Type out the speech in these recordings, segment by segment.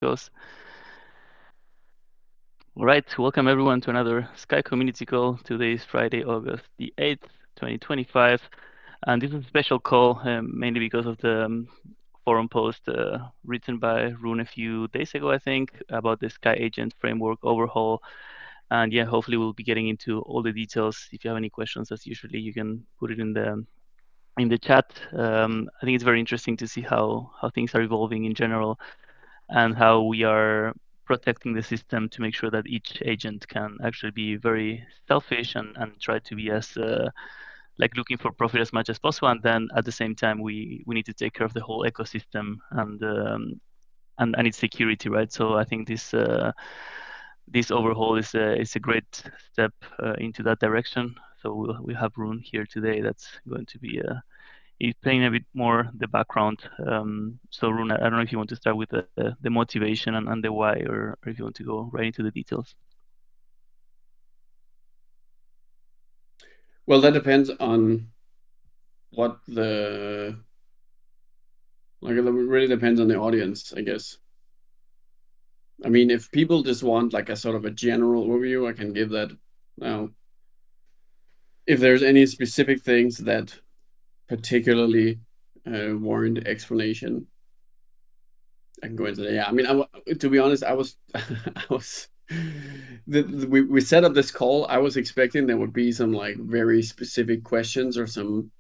goes. All right, welcome everyone to another Sky Community Call. Today is Friday, August the 8th, 2025. And this is a special call mainly because of the forum post written by Rune a few days ago, I think, about the Sky Agent Framework Overhaul. And yeah, hopefully we'll be getting into all the details. If you have any questions, as usually, you can put it in the chat. I think it's very interesting to see how things are evolving in general and how we are protecting the system to make sure that each agent can actually be very selfish and try to be as like looking for profit as much as possible. And then at the same time, we need to take care of the whole ecosystem and its security, right? So I think this overhaul is a great step into that direction. So we have Rune here today that's going to be explain a bit more the background. So Rune, I don't know if you want to start with the motivation and the why, or if you want to go right into the details. Well, that depends on what it really depends on the audience, I guess. I mean, if people just want like a sort of a general overview, I can give that. Now, if there's any specific things that particularly warrant explanation, I can go into that. Yeah, I mean, to be honest, I was, I was, we set up this call. I was expecting there would be some like very specific questions or some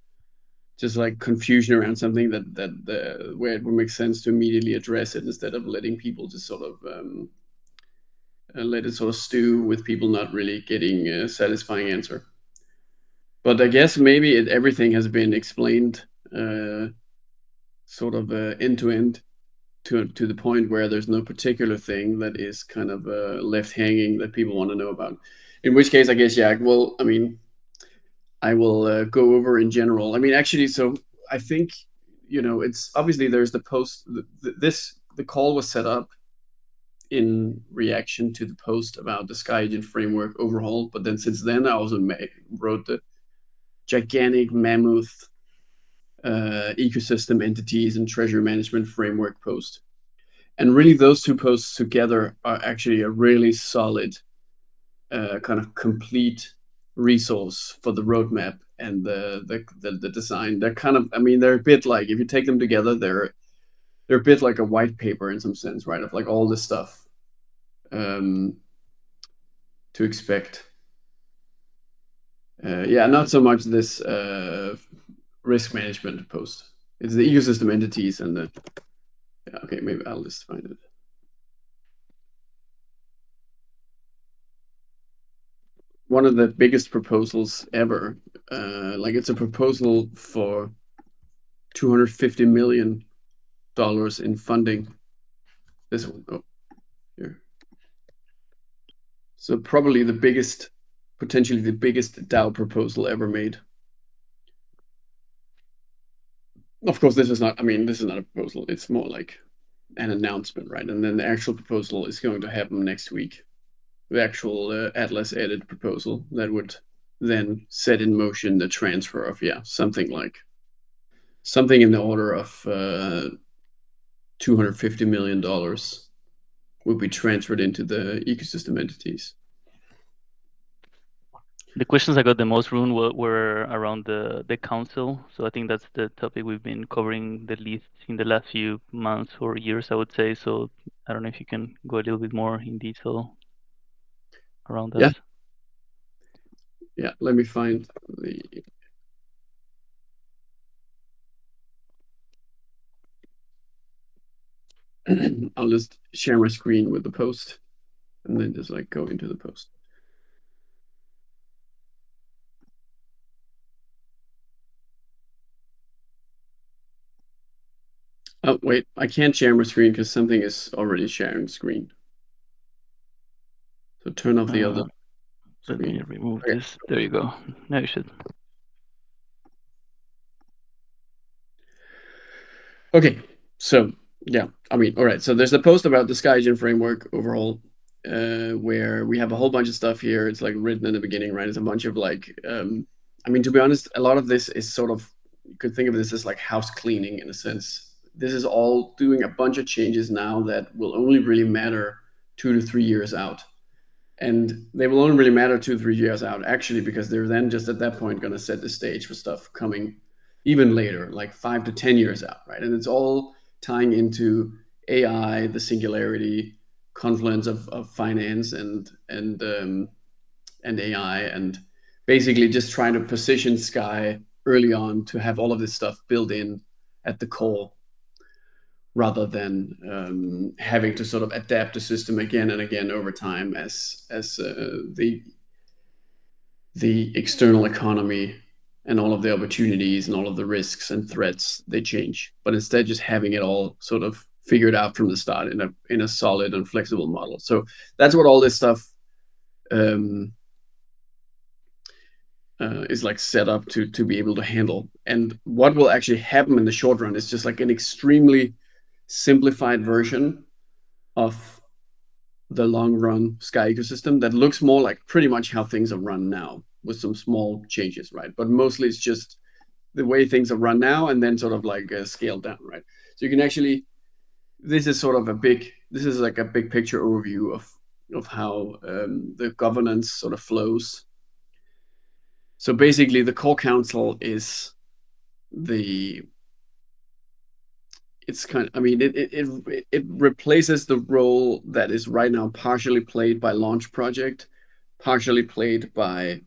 just like confusion around something that where it would make sense to immediately address it instead of letting people just sort of let it sort of stew with people not really getting a satisfying answer. But I guess maybe everything has been explained sort of end to end to the point where there's no particular thing that is kind of left hanging that people want to know about. In which case, I guess, yeah, well, I mean, I will go over in general. I mean, actually, so I think, it's obviously there's the post. The call was set up in reaction to the post about the Sky Agent Framework Overhaul. But then since then, I also wrote the gigantic mammoth ecosystem entities and treasury management framework post. And really, those two posts together are actually a really solid kind of complete resource for the roadmap and the design. They're kind of, I mean, they're a bit like, if you take them together, they're a bit like a white paper in some sense, right? Of like all this stuff to expect. Yeah, not so much this risk management post. It's the ecosystem entities and the. Yeah, okay, maybe I'll just find it. One of the biggest proposals ever. Like it's a proposal for $250 million in funding. This one, oh, here. So probably potentially the biggest DAO proposal ever made. Of course, this is not. I mean, this is not a proposal. It's more like an announcement, right? And then the actual proposal is going to happen next week. The actual Atlas edit proposal that would then set in motion the transfer of something in the order of $250 million would be transferred into the ecosystem entities. The questions I got the most, Rune, were around the council. So I think that's the topic we've been covering the least in the last few months or years, I would say. So I don't know if you can go a little bit more in detail around that. Yeah, let me find the. I'll just share my screen with the post and then just like go into the post. Oh, wait, I can't share my screen because something is already sharing screen. So turn off the other Let me screen. remove this. There you go. Now you should. Okay, so yeah, I mean, all right. So there's a post about the Sky Agent Framework Overhaul, where we have a whole bunch of stuff here. It's like written in the beginning, right? It's a bunch of like, I mean, to be honest, a lot of this is sort of, you could think of this as like house cleaning in a sense. this is all doing a bunch of changes now that will only really matter 2 to 3 years out. And they will only really matter 2 to 3 years out, actually, because they're then just at that point going to set the stage for stuff coming even later, like 5 to 10 years out, right? And it's all tying into AI, the singularity, confluence of finance and AI, and basically just trying to position Sky early on to have all of this stuff built in at the core, rather than having to sort of adapt the system again and again over time as the external economy and all of the opportunities and all of the risks and threats they change, but instead just having it all sort of figured out from the start in a solid and flexible model. So that's what all this stuff um, is like set up to be able to handle. And what will actually happen in the short run is just like an extremely simplified version of the long run Sky ecosystem that looks more like pretty much how things are run now, with some small changes, right? But mostly it's just the way things are run now, and then sort of like scaled down, right? So you can actually, this is sort of this is like a big picture overview of how the governance sort of flows. So basically, the core council is the it's kind of, I mean, it replaces the role that is right now partially played by launch project, partially played by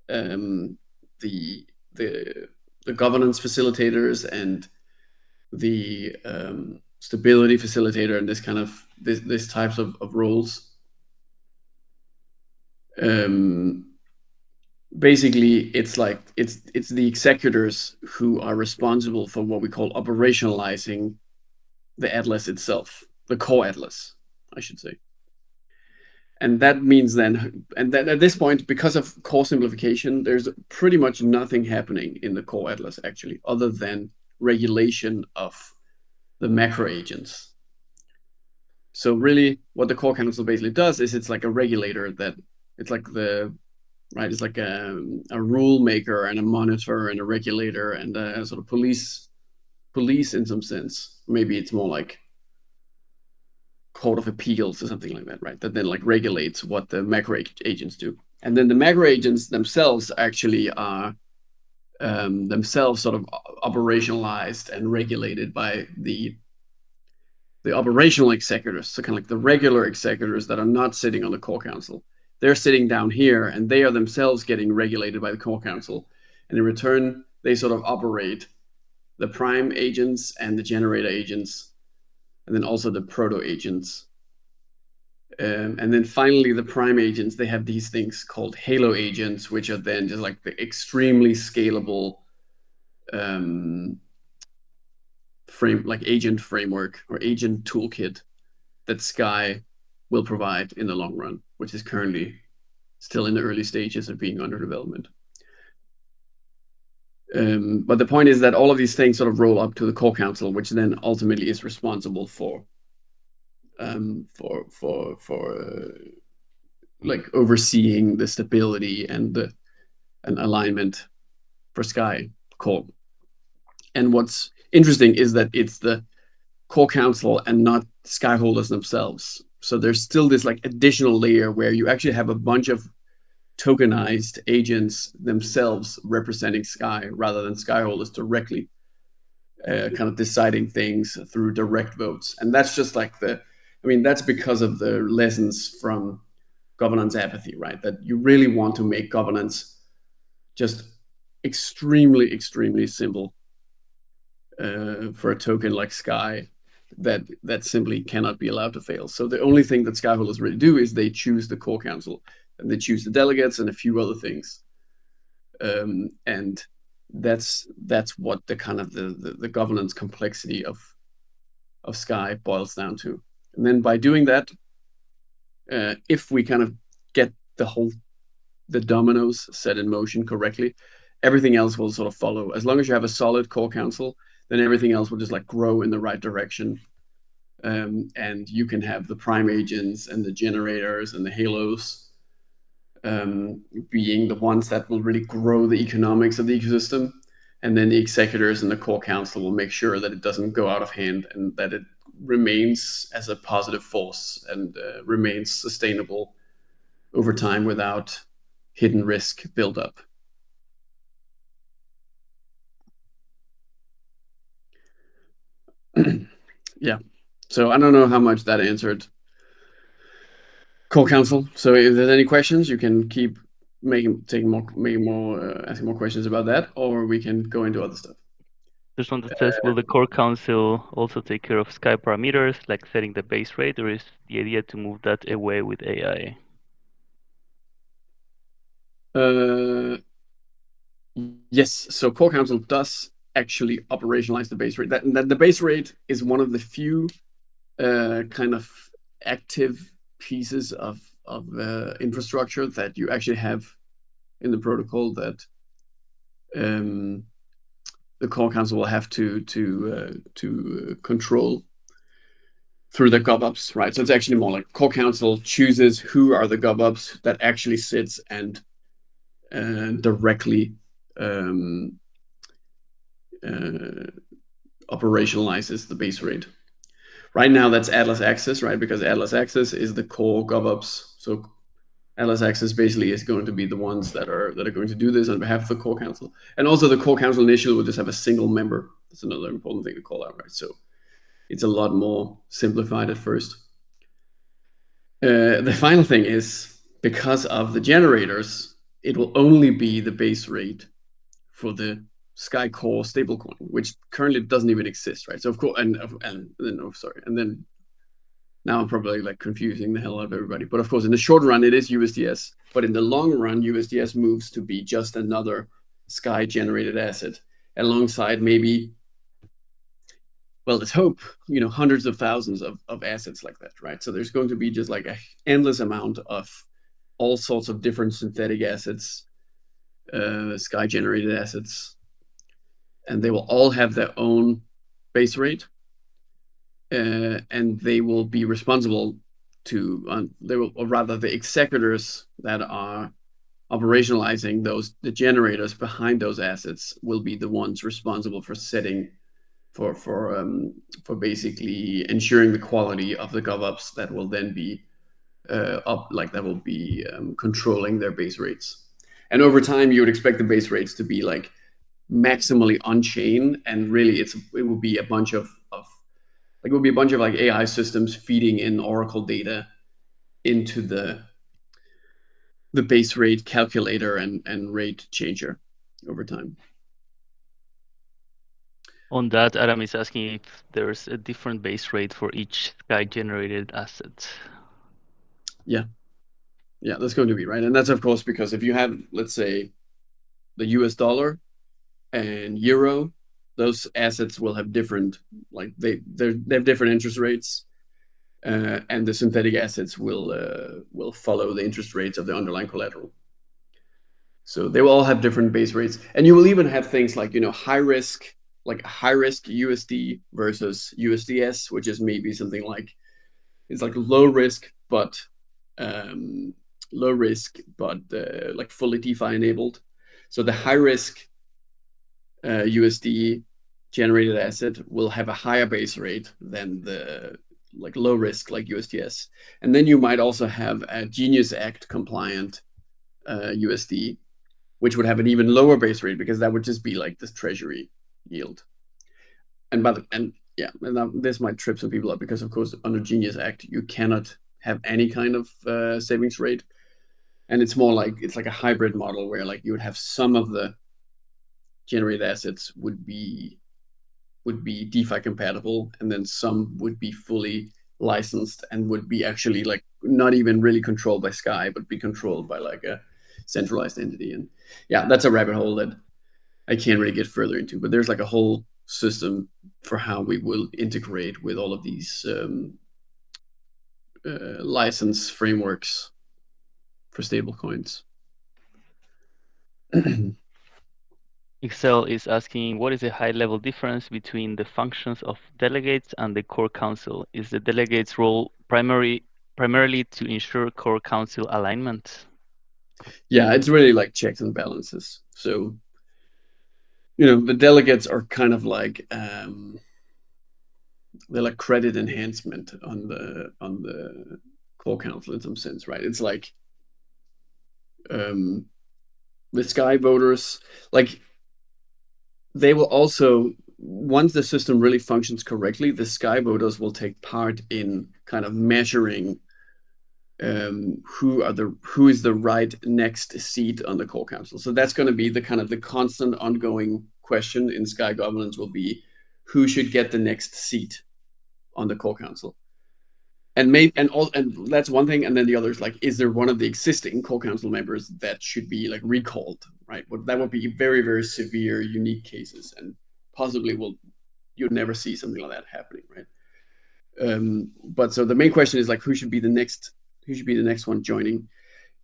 um, the the the governance facilitators and the stability facilitator, and this kind of this types of roles. Um, Basically, it's like it's the executors who are responsible for what we call operationalizing the atlas itself, the core atlas, I should say. And that means then, and that at this point, because of core simplification, there's pretty much nothing happening in the core atlas actually, other than regulation of the macro agents. So really, what the core council basically does is it's like a regulator that it's like the right, it's like a rule maker and a monitor and a regulator and a sort of police in some sense. Maybe it's more like court of appeals or something like that, right? That then like regulates what the macro agents do. And then the macro agents themselves actually are themselves sort of operationalized and regulated by the operational executors. So kind of like the regular executors that are not sitting on the core council. They're sitting down here and they are themselves getting regulated by the core council. And in return, they sort of operate the prime agents and the generator agents, and then also the proto agents. And then finally, the prime agents, they have these things called halo agents, which are then just like the extremely scalable um, like agent framework or agent toolkit that Sky will provide in the long run, which is currently still in the early stages of being under development. But the point is that all of these things sort of roll up to the core council, which then ultimately is responsible for like overseeing the stability and the and alignment for Sky core. And what's interesting is that it's the core council and not Sky holders themselves. So there's still this like additional layer where you actually have a bunch of tokenized agents themselves representing Sky rather than Sky holders directly kind of deciding things through direct votes. And that's just like I mean, that's because of the lessons from governance apathy, right? That you really want to make governance just extremely, extremely simple for a token like Sky that simply cannot be allowed to fail. So the only thing that Sky holders really do is they choose the core council and they choose the delegates and a few other things. And that's what the kind of the governance complexity of Sky boils down to. And then by doing that, if we kind of get the dominoes set in motion correctly, everything else will sort of follow. As long as you have a solid core council, then everything else will just like grow in the right direction. And you can have the prime agents and the generators and the halos being the ones that will really grow the economics of the ecosystem. and then the executors and the core council will make sure that it doesn't go out of hand and that it remains as a positive force and remains sustainable over time without hidden risk buildup. Yeah. So I don't know how much that answered core council. So if there's any questions, you can keep asking more questions about that, or we can go into other stuff. There's one that says, will the core council also take care of Sky parameters, like setting the base rate, or is the idea to move that away with AI? Yes, so core council does actually operationalize the base rate. That the base rate is one of the few kind of active pieces of infrastructure that you actually have in the protocol that um, the core council will have to control through the govups, right? So it's actually more like core council chooses who are the govups that actually sits and directly um, uh, operationalizes the base rate. Right now, that's Atlas Access, right? Because Atlas Access is the core GovOps. So Atlas Access basically is going to be the ones that are going to do this on behalf of the core council. And also, the core council initially will just have a single member. That's another important thing to call out, right? So it's a lot more simplified at first. The final thing is because of the generators, it will only be the base rate for the Sky Core stablecoin, which currently doesn't even exist, right? So of course, and then oh, sorry, and then now I'm probably like confusing the hell out of everybody. But of course, in the short run, it is USDS. But in the long run, USDS moves to be just another Sky generated asset alongside maybe, well, let's hope, hundreds of thousands of assets like that, right? So there's going to be just like an endless amount of all sorts of different synthetic assets, Sky generated assets, and they will all have their own base rate, and they will be responsible to they will, or rather, the executors that are operationalizing the generators behind those assets will be the ones responsible for setting for basically ensuring the quality of the govups that will then be that will be controlling their base rates. And over time, you would expect the base rates to be like maximally on chain, and really it will be a bunch of like it will be a bunch of like AI systems feeding in Oracle data into the base rate calculator and rate changer over time. On that, Adam is asking if there's a different base rate for each Sky generated asset. Yeah, yeah, that's going to be right, and that's of course because if you have, let's say, the US dollar and euro, those assets will have different, like they have different interest rates, and the synthetic assets will follow the interest rates of the underlying collateral. So they will all have different base rates, and you will even have things like high risk USD versus USDS, which is maybe something like it's like um, low risk but like fully DeFi enabled. So the high risk USD generated asset will have a higher base rate than the like low risk like USDS, and then you might also have a Genius Act compliant USD, which would have an even lower base rate because that would just be like this treasury yield. And yeah, and this might trip some people up because of course under Genius Act you cannot have any kind of savings rate, and it's more like it's like a hybrid model where like you would have some of the generated assets would be DeFi compatible, and then some would be fully licensed and would be actually like not even really controlled by Sky, but be controlled by like a centralized entity. And yeah, that's a rabbit hole that I can't really get further into. But there's like a whole system for how we will integrate with all of these license frameworks for stablecoins. Excel is asking, what is the high-level difference between the functions of delegates and the core council? Is the delegates' role primarily to ensure core council alignment? Yeah, it's really like checks and balances. So the delegates are kind of like they're like credit enhancement on the core council in some sense, right? It's like um, the Sky voters, like they will also, once the system really functions correctly, the Sky voters will take part in kind of measuring who is the right next seat on the core council. So that's going to be the kind of the constant ongoing question in Sky governance will be who should get the next seat on the core council. And maybe and that's one thing, and then the other is like, is there one of the existing core council members that should be like recalled, right? That would be very, very severe, unique cases, and possibly will you'd never see something like that happening, right? But so the main question is like, who should be the next one joining,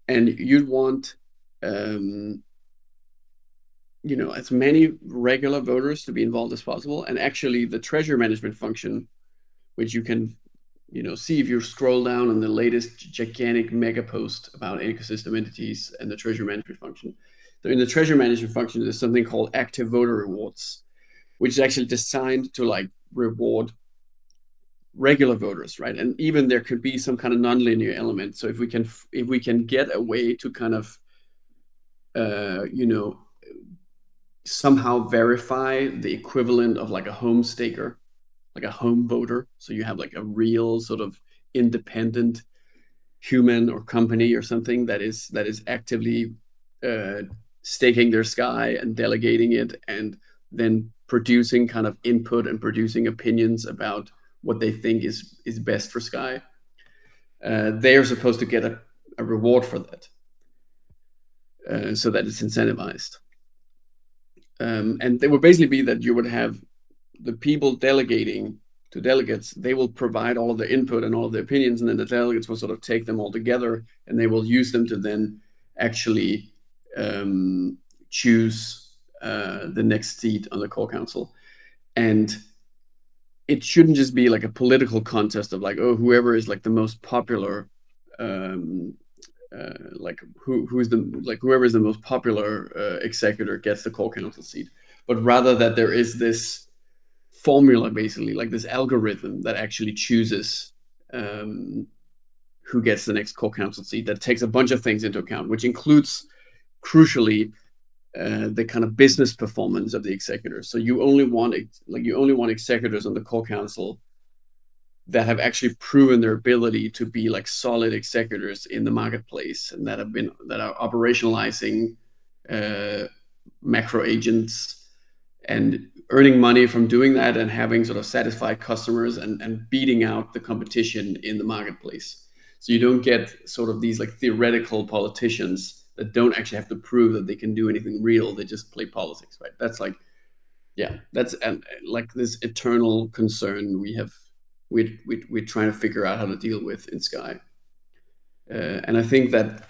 and you'd want um, as many regular voters to be involved as possible, and actually the treasury management function, which you can see if you scroll down on the latest gigantic mega post about ecosystem entities and the treasury management function. So in the treasury management function, there's something called active voter rewards, which is actually designed to like reward regular voters, right? And even there could be some kind of nonlinear element. So if we can get a way to kind of uh, you know somehow verify the equivalent of like a home staker, like a home voter, so you have like a real sort of independent human or company or something that is actively uh, staking their Sky and delegating it, and then producing kind of input and producing opinions about what they think is best for Sky. They are supposed to get a reward for that, so that it's incentivized. And it would basically be that you would have the people delegating to delegates. They will provide all of the input and all of the opinions, and then the delegates will sort of take them all together, and they will use them to then actually choose the next seat on the core council. And it shouldn't just be like a political contest of like, oh, whoever is like the most popular, um, like who's the like whoever is the most popular executor gets the core council seat, but rather that there is this formula, basically like this algorithm that actually chooses um, who gets the next core council seat, that takes a bunch of things into account, which includes crucially the kind of business performance of the executors. So you only want executors on the core council that have actually proven their ability to be like solid executors in the marketplace, and that are operationalizing uh, macro agents and earning money from doing that, and having sort of satisfied customers, and beating out the competition in the marketplace. So you don't get sort of these like theoretical politicians that don't actually have to prove that they can do anything real. They just play politics, right? That's like, yeah, that's like this eternal concern we're trying to figure out how to deal with in Sky. And I think that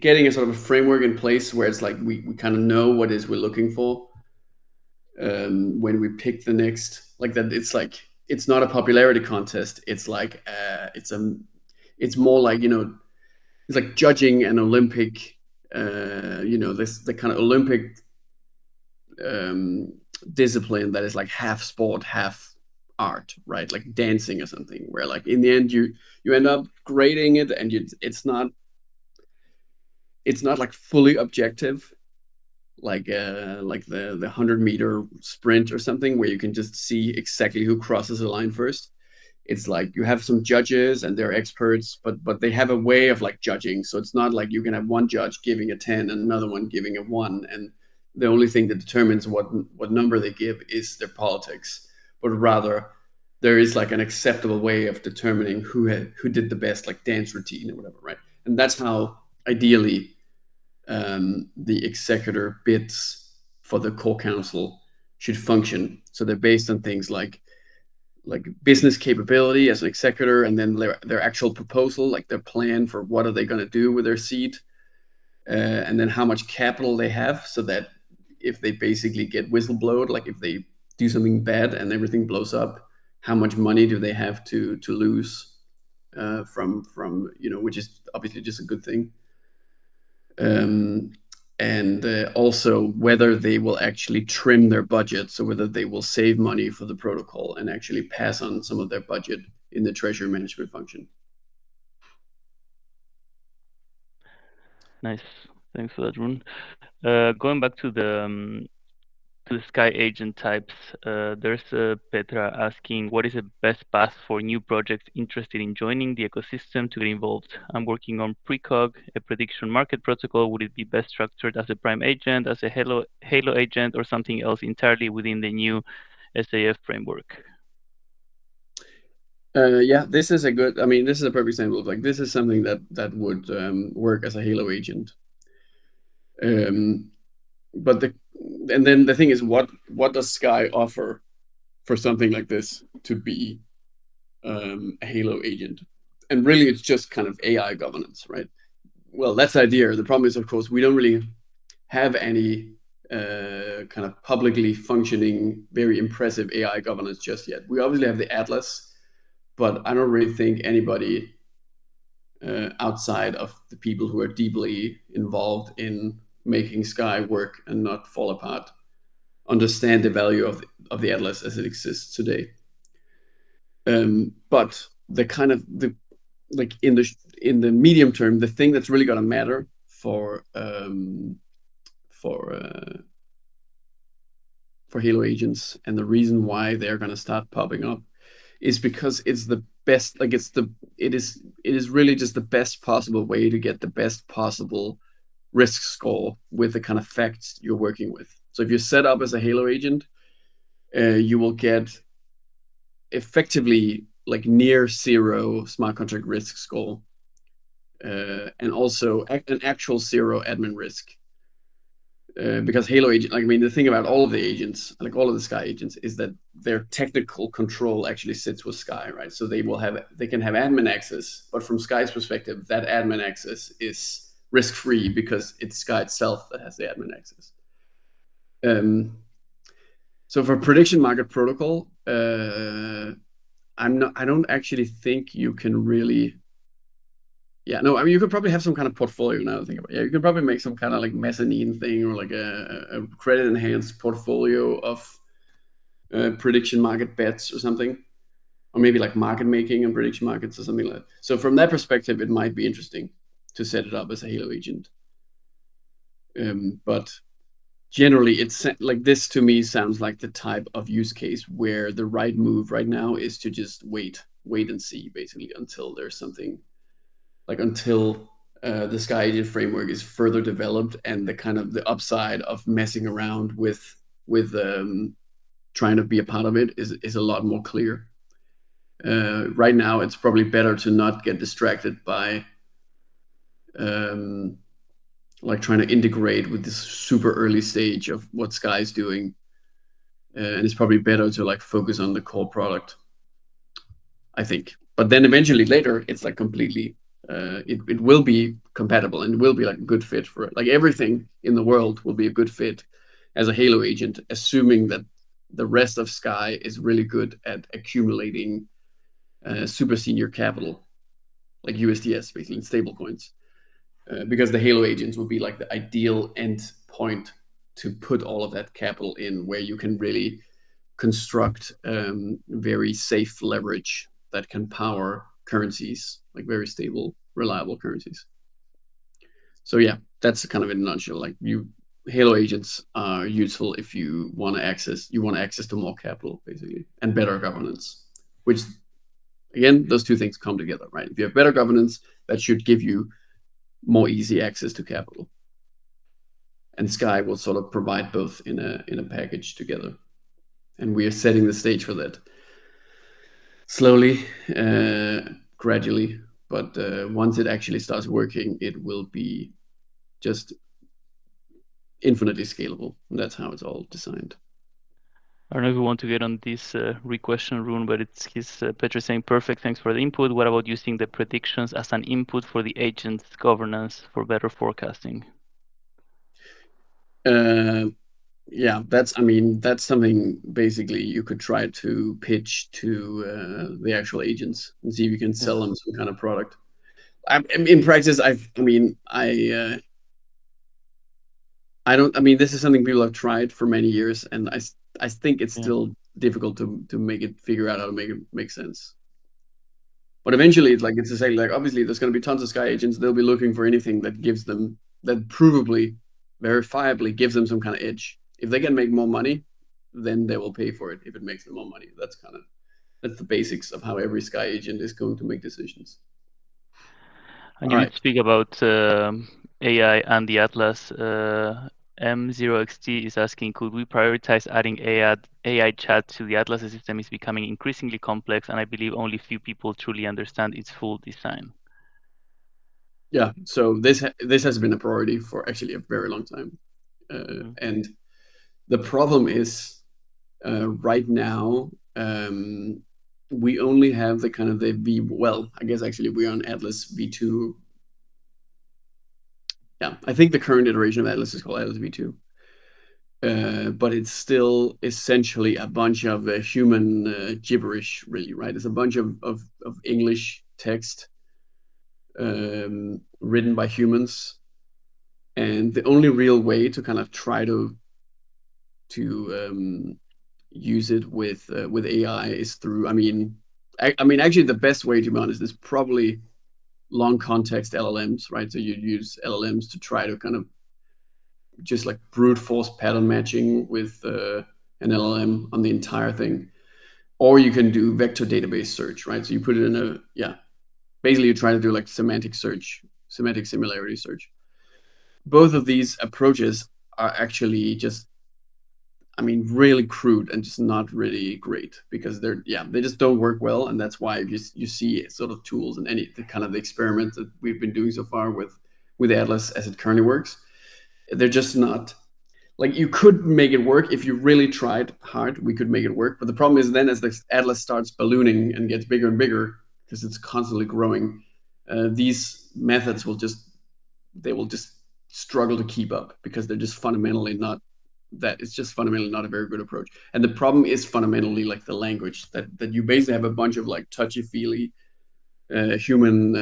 getting a sort of a framework in place where it's like we kind of know what it is we're looking for when we pick the next, like that, it's like it's not a popularity contest. It's like it's more like it's like judging an Olympic, this the kind of Olympic um, discipline that is like half sport, half art, right? Like dancing or something, where like in the end you end up grading it, and it's not like fully objective, like the 100-meter sprint or something, where you can just see exactly who crosses the line first. It's like you have some judges and they're experts, but they have a way of like judging. So it's not like you can have one judge giving a 10 and another one giving a 1, and the only thing that determines what number they give is their politics. But rather there is like an acceptable way of determining who did the best like dance routine or whatever, right? And that's how ideally the executor bids for the core council should function. So they're based on things like business capability as an executor, and then their actual proposal, like their plan for what are they going to do with their seat, and then how much capital they have, so that if they basically get whistleblowed, like if they do something bad and everything blows up, how much money do they have to lose from which is obviously just a good thing. Um, and also whether they will actually trim their budget, so whether they will save money for the protocol and actually pass on some of their budget in the treasury management function. Nice. Thanks for that, Rune. Going back to the Sky Agent types, there's Petra asking, what is the best path for new projects interested in joining the ecosystem to get involved? I'm working on precog, a prediction market protocol. Would it be best structured as a prime agent, as a Halo agent, or something else entirely within the new SAF framework? Yeah, this is a good. I mean, this is a perfect example of like this is something that would work as a Halo agent. Um, but and then the thing is, what does Sky offer for something like this to be a Halo agent? And really, it's just kind of AI governance, right? Well, that's the idea. The problem is, of course, we don't really have any kind of publicly functioning, very impressive AI governance just yet. We obviously have the Atlas, but I don't really think anybody outside of the people who are deeply involved in making Sky work and not fall apart understand the value of the Atlas as it exists today. But the kind of the like in the medium term, the thing that's really going to matter for for Halo agents and the reason why they're going to start popping up is because it's the best. Like it is really just the best possible way to get the best possible risk score with the kind of facts you're working with. So if you're set up as a Halo agent, you will get effectively like near zero smart contract risk score, and also an actual zero admin risk. Because Halo agent, like I mean, the thing about all of the agents, like all of the Sky agents, is that their technical control actually sits with Sky, right? So they can have admin access, but from Sky's perspective, that admin access is risk free because it's Sky itself that has the admin access. Um, so for prediction market protocol, I don't actually think you can really. Yeah, no, I mean you could probably have some kind of portfolio now to think about. Yeah, you could probably make some kind of like mezzanine thing or like a credit enhanced portfolio of prediction market bets or something, or maybe like market making and prediction markets or something like that. So from that perspective, it might be interesting to set it up as a Halo agent. But generally, it's like this to me sounds like the type of use case where the right move right now is to just wait and see, basically, until there's something like until the Sky Agent framework is further developed and the kind of the upside of messing around with trying to be a part of it is a lot more clear. Right now, it's probably better to not get distracted by um, like trying to integrate with this super early stage of what Sky's doing, and it's probably better to like focus on the core product, I think. But then eventually later, it's like completely. It will be compatible and will be like a good fit for it. Like everything in the world will be a good fit as a Halo agent, assuming that the rest of Sky is really good at accumulating super senior capital, like USDS, basically in stable coins, because the Halo agents will be like the ideal end point to put all of that capital in, where you can really construct very safe leverage that can power currencies, like very stable, reliable currencies. So yeah, that's kind of in a nutshell. Like Halo agents are useful if you want access to more capital, basically, and better governance. Which again, those two things come together, right? If you have better governance, that should give you more easy access to capital. And Sky will sort of provide both in a package together. And we are setting the stage for that slowly, gradually. But once it actually starts working, it will be just infinitely scalable. And that's how it's all designed. I don't know if you want to get on this re-question, Rune, but it's his Petra saying, perfect, thanks for the input. What about using the predictions as an input for the agent's governance for better forecasting? Uh, yeah, that's something basically you could try to pitch to the actual agents and see if you can Yeah. sell them some kind of product. In practice, I mean, I don't. I mean, this is something people have tried for many years, and I think it's Yeah. still difficult to make it figure out how to make it make sense. But eventually, it's like it's to say, like obviously, there's going to be tons of Sky agents. They'll be looking for anything that gives them that provably, verifiably gives them some kind of edge. If they can make more money, then they will pay for it. If it makes them more money, that's the basics of how every Sky agent is going to make decisions. And All you right. did speak about AI and the Atlas. M0XT is asking, could we prioritize adding AI chat to the Atlas? The system is becoming increasingly complex, and I believe only few people truly understand its full design. Yeah. So this has been a priority for actually a very long time, Mhm. and the problem is right now we only have the kind of the V. Well, I guess actually we're on Atlas V2. Yeah, I think the current iteration of Atlas is called Atlas V2. But it's still essentially a bunch of human gibberish, really, right? It's a bunch of English text written by humans, and the only real way to kind of try to use it with AI is through. I mean, actually, the best way to be honest is probably long context LLMs, right? So you use LLMs to try to kind of just like brute force pattern matching with an LLM on the entire thing, or you can do vector database search, right? So you put it in a yeah, basically you try to do like semantic search, semantic similarity search. Both of these approaches are actually just really crude and just not really great because they just don't work well, and that's why you see sort of tools and any the kind of the experiments that we've been doing so far with Atlas as it currently works, they're just not like you could make it work if you really tried hard. We could make it work, but the problem is then as the Atlas starts ballooning and gets bigger and bigger because it's constantly growing, these methods will just struggle to keep up because they're just fundamentally not that it's just fundamentally not a very good approach. And the problem is fundamentally like the language that you basically have a bunch of like touchy feely human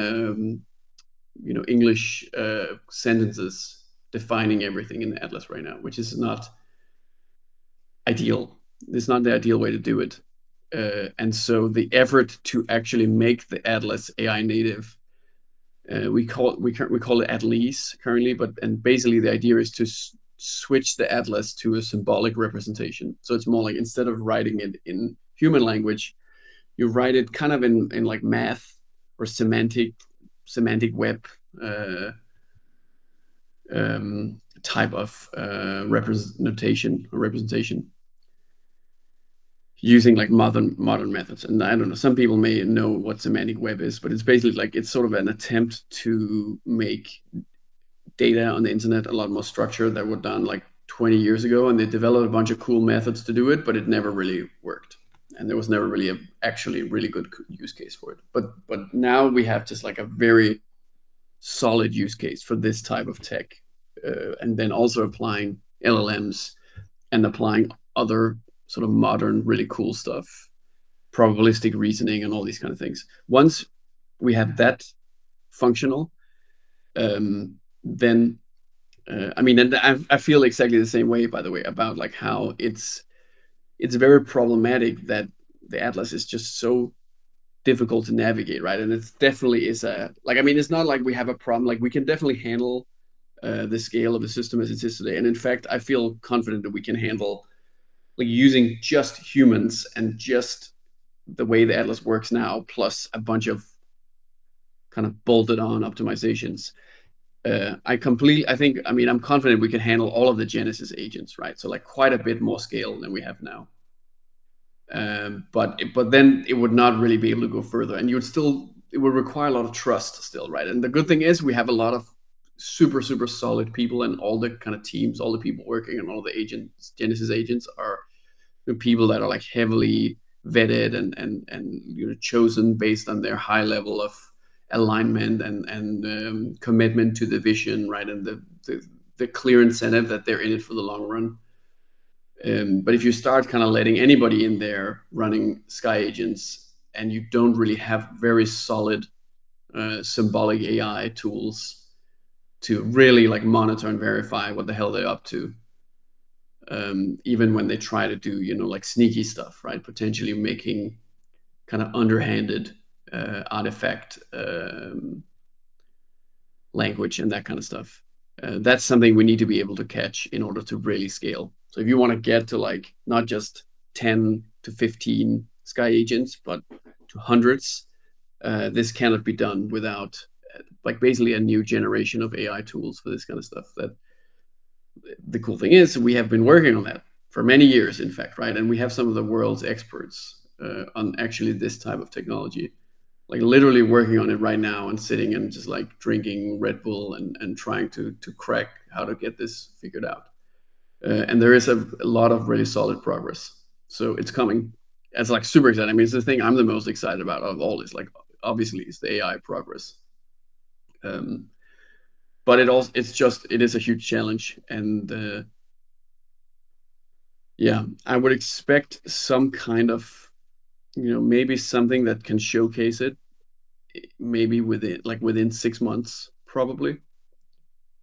English sentences defining everything in the Atlas right now, which is not ideal. It's not the ideal way to do it. And so the effort to actually make the Atlas AI native, we call it at least currently, but and basically the idea is to switch the Atlas to a symbolic representation. So it's more like instead of writing it in human language, you write it kind of in like math or semantic web uh, type of representation using like modern methods. And I don't know, some people may know what semantic web is, but it's basically like it's sort of an attempt to make data on the internet a lot more structured that were done like 20 years ago, and they developed a bunch of cool methods to do it, but it never really worked, and there was never really actually really good use case for it. But now we have just like a very solid use case for this type of tech, and then also applying LLMs and applying other sort of modern, really cool stuff, probabilistic reasoning, and all these kind of things. Once we have that functional, then and I feel exactly the same way, by the way, about like how it's very problematic that the Atlas is just so difficult to navigate, right? And it definitely is a like it's not like we have a problem. Like we can definitely handle the scale of the system as it is today, and in fact, I feel confident that we can handle like using just humans and just the way the Atlas works now, plus a bunch of kind of bolted on optimizations. I think, I'm confident we can handle all of the Genesis agents, right? So like quite a bit more scale than we have now. But then it would not really be able to go further, and it would require a lot of trust still, right? And the good thing is we have a lot of super solid people, and all the kind of teams, all the people working on all the agents, Genesis agents, are the people that are like heavily vetted and chosen based on their high level of alignment and commitment to the vision, right? And the clear incentive that they're in it for the long run. But if you start kind of letting anybody in there running Sky agents, and you don't really have very solid symbolic AI tools, to really like monitor and verify what the hell they're up to, even when they try to do, you know, like sneaky stuff, right? Potentially making kind of underhanded artifact language and that kind of stuff. That's something we need to be able to catch in order to really scale. So if you want to get to like not just 10 to 15 Sky agents, but to hundreds, this cannot be done without like basically a new generation of AI tools for this kind of stuff. That the cool thing is we have been working on that for many years, in fact, right? And we have some of the world's experts on actually this type of technology, like literally working on it right now and sitting and just like drinking Red Bull and trying to crack how to get this figured out. And there is a lot of really solid progress. So it's coming. It's like super exciting. I mean, it's the thing I'm the most excited about of all this. Like, obviously, it's the AI progress. Um, but it is a huge challenge, and yeah, I would expect some kind of, you know, maybe something that can showcase it, maybe within 6 months, probably.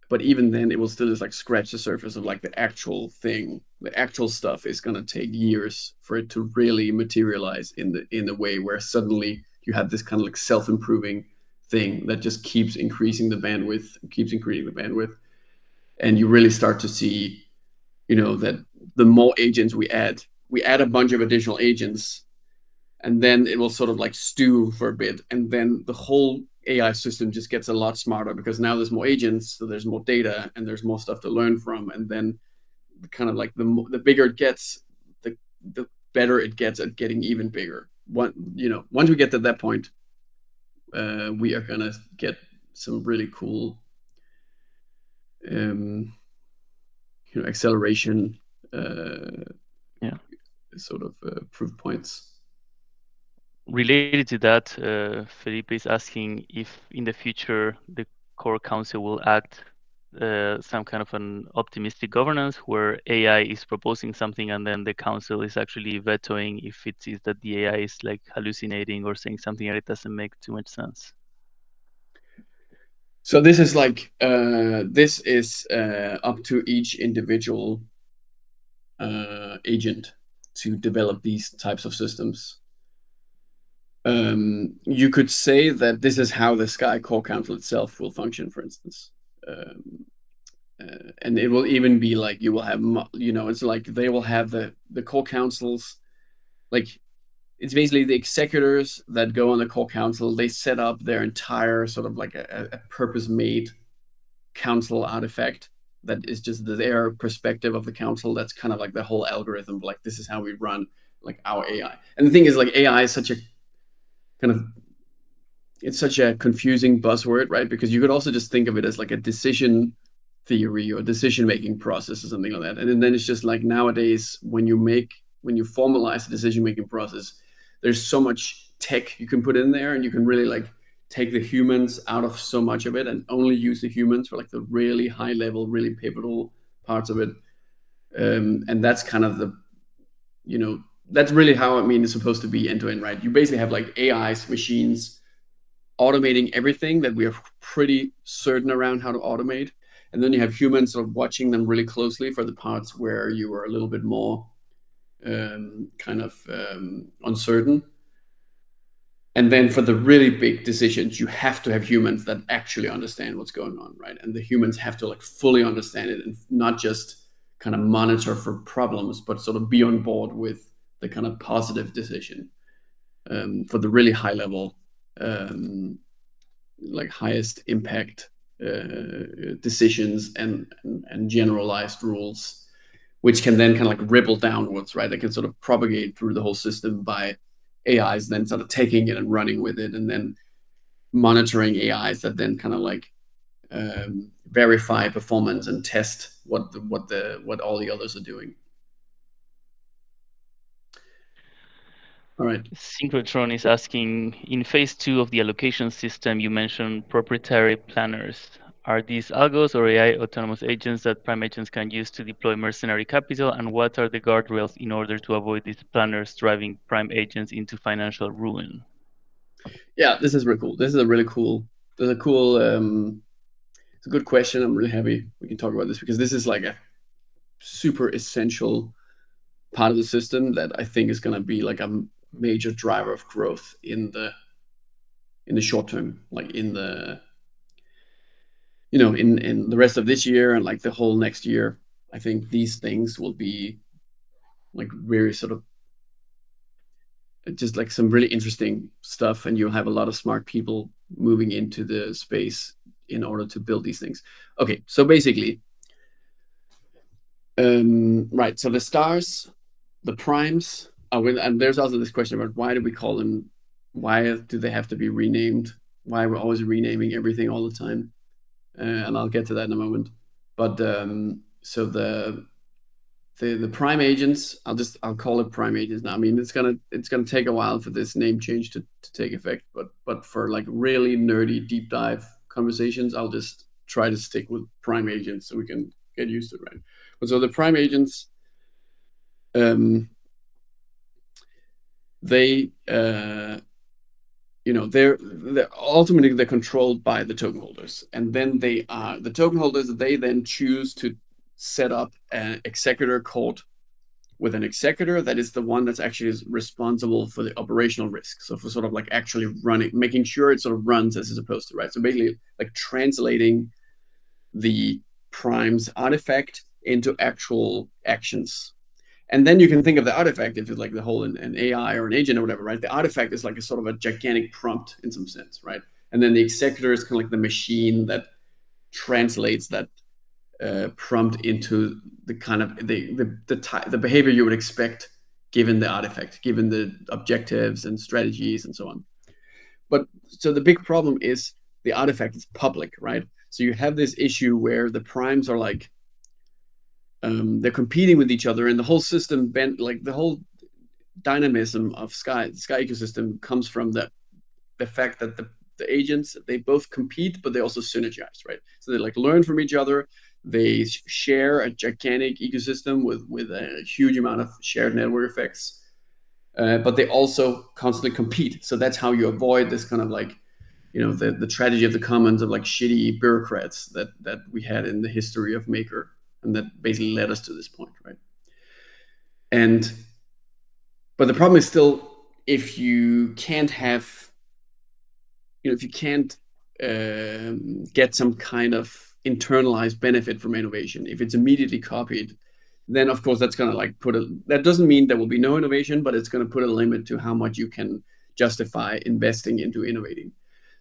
But even then, it will still just like scratch the surface of like the actual thing. The actual stuff is gonna take years for it to really materialize in the way where suddenly you have this kind of like self improving thing that just keeps increasing the bandwidth, keeps increasing the bandwidth, and you really start to see, you know, that the more agents we add a bunch of additional agents, and then it will sort of like stew for a bit, and then the whole AI system just gets a lot smarter because now there's more agents, so there's more data and there's more stuff to learn from, and then kind of like the bigger it gets, the better it gets at getting even bigger. Once we get to that point, we are gonna get some really cool, um, acceleration, uh, Yeah. sort of proof points. Related to that, Felipe is asking if in the future the core council will act some kind of an optimistic governance where AI is proposing something and then the council is actually vetoing if it sees that the AI is like hallucinating or saying something that it doesn't make too much sense. So this is like this is up to each individual agent to develop these types of systems. You could say that this is how the Sky Core Council itself will function, for instance. Um, and it will even be like you will have, you know, it's like they will have the core councils, like it's basically the executors that go on the core council. They set up their entire sort of like a purpose-made council artifact that is just their perspective of the council. That's kind of like the whole algorithm. Like this is how we run like our AI. And the thing is, like AI is such a kind of it's such a confusing buzzword, right? Because you could also just think of it as like a decision theory or decision making process or something like that. And then it's just like nowadays when you formalize the decision making process, there's so much tech you can put in there, and you can really like take the humans out of so much of it and only use the humans for like the really high level, really pivotal parts of it. And that's kind of the, you know, that's really how I mean it's supposed to be end to end, right? You basically have like AIs, machines automating everything that we are pretty certain around how to automate. And then you have humans sort of watching them really closely for the parts where you are a little bit more kind of uncertain. And then for the really big decisions, you have to have humans that actually understand what's going on, right? And the humans have to like fully understand it and not just kind of monitor for problems, but sort of be on board with the kind of positive decision for the really high level um, like highest impact decisions and generalized rules, which can then kind of like ripple downwards, right? They can sort of propagate through the whole system by AIs then sort of taking it and running with it, and then monitoring AIs that then kind of like verify performance and test what all the others are doing. All right. Synchrotron is asking, in phase two of the allocation system, you mentioned proprietary planners. Are these algos or AI autonomous agents that prime agents can use to deploy mercenary capital? And what are the guardrails in order to avoid these planners driving prime agents into financial ruin? Yeah, this is really cool. This is a really cool. There's a cool It's a good question. I'm really happy we can talk about this because this is like a super essential part of the system that I think is going to be like a major driver of growth in the short term, like in the in the rest of this year and like the whole next year. I think these things will be like very sort of just like some really interesting stuff, and you'll have a lot of smart people moving into the space in order to build these things. Okay, so basically, right. So the stars, the primes, and there's also this question about why do we call them? Why do they have to be renamed? Why we're always renaming everything all the time? And I'll get to that in a moment. But so the prime agents, I'll call it prime agents now. I mean, it's gonna take a while for this name change to take effect, but for like really nerdy deep dive conversations, I'll just try to stick with prime agents so we can get used to it, right? But so the prime agents, um, they they're ultimately they're controlled by the token holders, and then they are the token holders. They then choose to set up an executor called with an executor that is the one that's actually responsible for the operational risk. So for sort of like actually running, making sure it sort of runs as it's supposed to, right? So basically like translating the prime's artifact into actual actions. And then you can think of the artifact if it's like the whole an AI or an agent or whatever, right? The artifact is like a sort of a gigantic prompt in some sense, right? And then the executor is kind of like the machine that translates that prompt into the kind of the behavior you would expect given the artifact, given the objectives and strategies and so on. But so the big problem is the artifact is public, right? So you have this issue where the primes are like they're competing with each other, and the whole system bent like the whole dynamism of Sky ecosystem comes from the fact that the agents they both compete but they also synergize, right? So they like learn from each other, they share a gigantic ecosystem with a huge amount of shared network effects, but they also constantly compete. So that's how you avoid this kind of like the tragedy of the commons of like shitty bureaucrats that we had in the history of Maker, and that basically led us to this point, right? And but the problem is still if you can't have if you can't get some kind of internalized benefit from innovation, if it's immediately copied, then of course that's going to like that doesn't mean there will be no innovation, but it's going to put a limit to how much you can justify investing into innovating.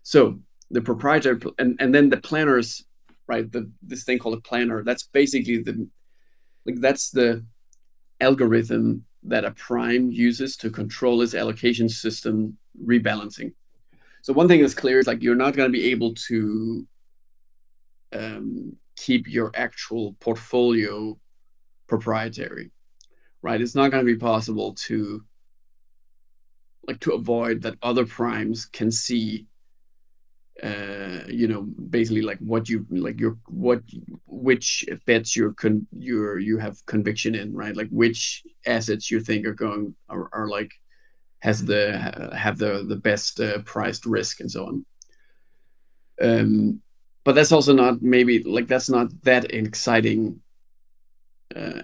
So the proprietary and then the planners, right? This thing called a planner, that's basically that's the algorithm that a prime uses to control its allocation system rebalancing. So one thing that's clear is like you're not going to be able to keep your actual portfolio proprietary, right? It's not going to be possible to avoid that other primes can see basically like what you like your what which bets you have conviction in, right? Like which assets you think are like have the best priced risk and so on. But that's also not maybe like that's not that exciting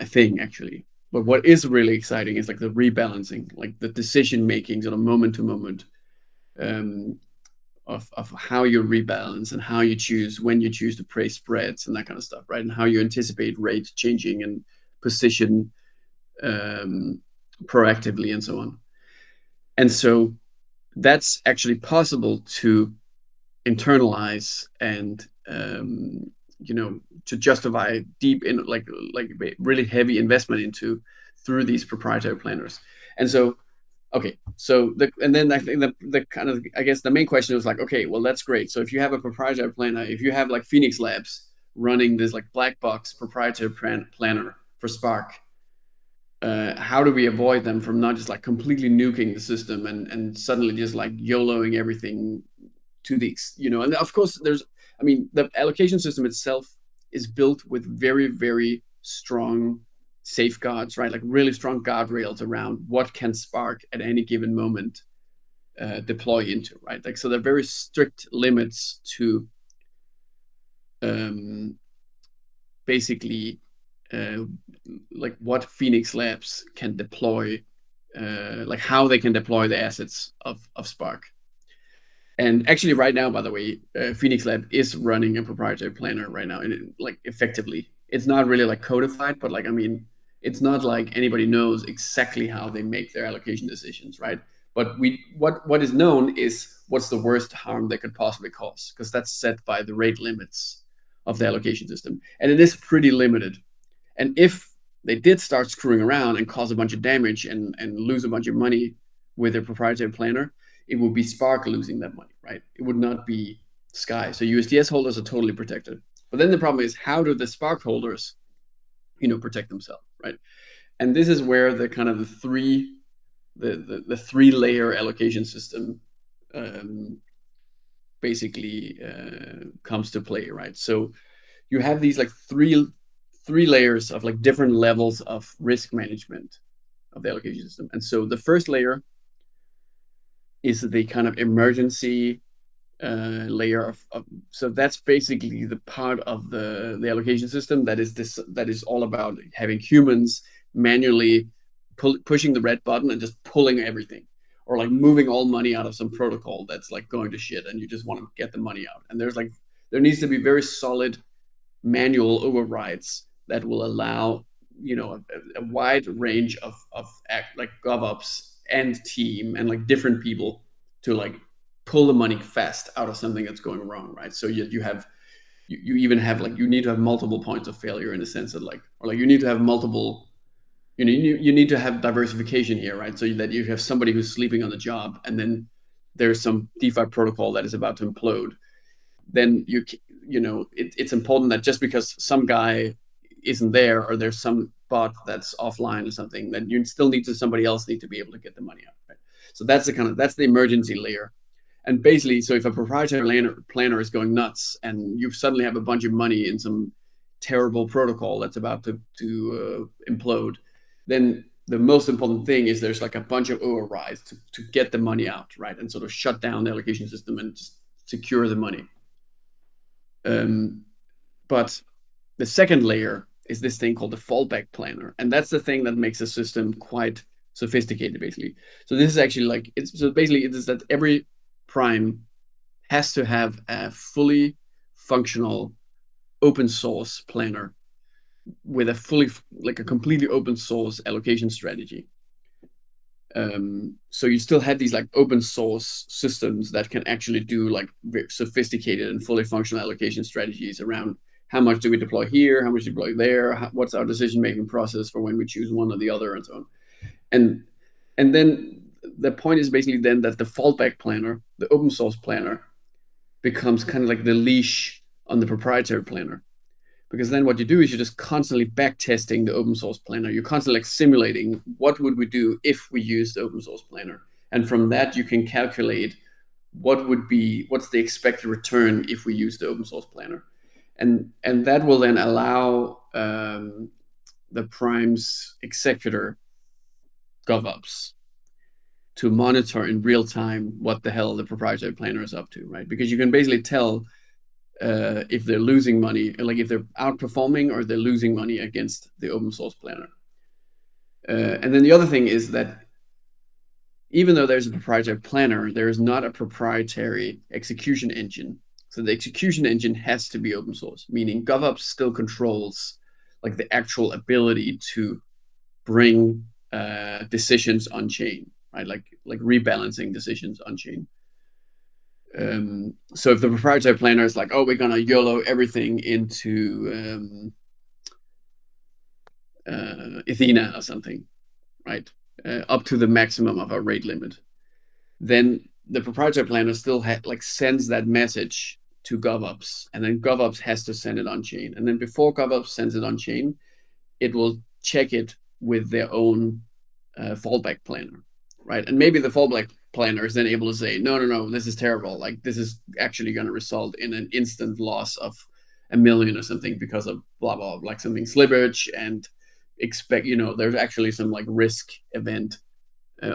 thing actually. But what is really exciting is like the rebalancing, like the decision making sort of moment to moment, um, of how you rebalance and how you choose when you choose to price spreads and that kind of stuff, right? And how you anticipate rate changing and position um, proactively and so on. And so that's actually possible to internalize and to justify deep in like really heavy investment into through these proprietary planners. And so okay, so and then I think the kind of I guess the main question was like, okay, well that's great. So if you have a proprietary planner, if you have like Phoenix Labs running this like black box proprietary planner for Spark, how do we avoid them from not just like completely nuking the system and suddenly just like YOLOing everything to the and of course there's I mean the allocation system itself is built with very very strong safeguards, right? Like really strong guardrails around what can Spark at any given moment deploy into, right? Like so there are very strict limits to um, basically uh, like what Phoenix Labs can deploy, like how they can deploy the assets of Spark. And actually, right now, by the way, Phoenix Lab is running a proprietary planner right now, and like effectively, it's not really like codified, but like I mean, it's not like anybody knows exactly how they make their allocation decisions, right? But what is known is what's the worst harm they could possibly cause, because that's set by the rate limits of the allocation system, and it is pretty limited. And if they did start screwing around and cause a bunch of damage and lose a bunch of money with their proprietary planner, it would be Spark losing that money, right? It would not be Sky. So USDS holders are totally protected. But then the problem is, how do the Spark holders, protect themselves, right? And this is where the kind of the three layer allocation system um, basically comes to play, right? So you have these like three layers of like different levels of risk management of the allocation system. And so the first layer is the kind of emergency layer so that's basically the part of the allocation system that is all about having humans manually pushing the red button and just pulling everything, or like moving all money out of some protocol that's like going to shit and you just want to get the money out. And there needs to be very solid manual overrides that will allow a wide range of act like GovOps and team and like different people to like pull the money fast out of something that's going wrong, right? So you have you even have like you need to have multiple points of failure in the sense that like, or like you need to have multiple, you need to have diversification here, right? So that you have somebody who's sleeping on the job, and then there's some DeFi protocol that is about to implode. Then it's important that just because some guy isn't there, or there's some bot that's offline or something, that you still need to somebody else need to be able to get the money out, right? So that's the emergency layer. And basically, so if a proprietary planner is going nuts and you suddenly have a bunch of money in some terrible protocol that's about to implode, then the most important thing is there's like a bunch of overrides to get the money out, right? And sort of shut down the allocation system and just secure the money. But the second layer is this thing called the fallback planner, and that's the thing that makes the system quite sophisticated, basically. So this is actually like it is that every prime has to have a fully functional open source planner with a fully like a completely open source allocation strategy. So you still have these like open source systems that can actually do like sophisticated and fully functional allocation strategies around how much do we deploy here, how much deploy there, what's our decision making process for when we choose one or the other, and so on. And then the point is basically then that the fallback planner, the open source planner, becomes kind of like the leash on the proprietary planner. Because then what you do is you're just constantly back testing the open source planner. You're constantly like simulating what would we do if we used the open source planner. And from that, you can calculate what's the expected return if we use the open source planner. And that will then allow the prime's executor GovOps to monitor in real time what the hell the proprietary planner is up to, right? Because you can basically tell if they're losing money, like if they're outperforming or they're losing money against the open source planner. And then the other thing is that even though there's a proprietary planner, there is not a proprietary execution engine. So the execution engine has to be open source, meaning GovOps still controls like the actual ability to bring decisions on chain, right? Like rebalancing decisions on chain. So if the proprietary planner is like, oh, we're gonna YOLO everything into Athena or something, right? Up to the maximum of our rate limit, then the proprietary planner still like sends that message to GovOps, and then GovOps has to send it on chain. And then before GovOps sends it on chain, it will check it with their own fallback planner, right? And maybe the fallback planner is then able to say, no, no, no, this is terrible. Like this is actually going to result in an instant loss of 1 million or something because of blah blah, like something slippage, and expect there's actually some like risk event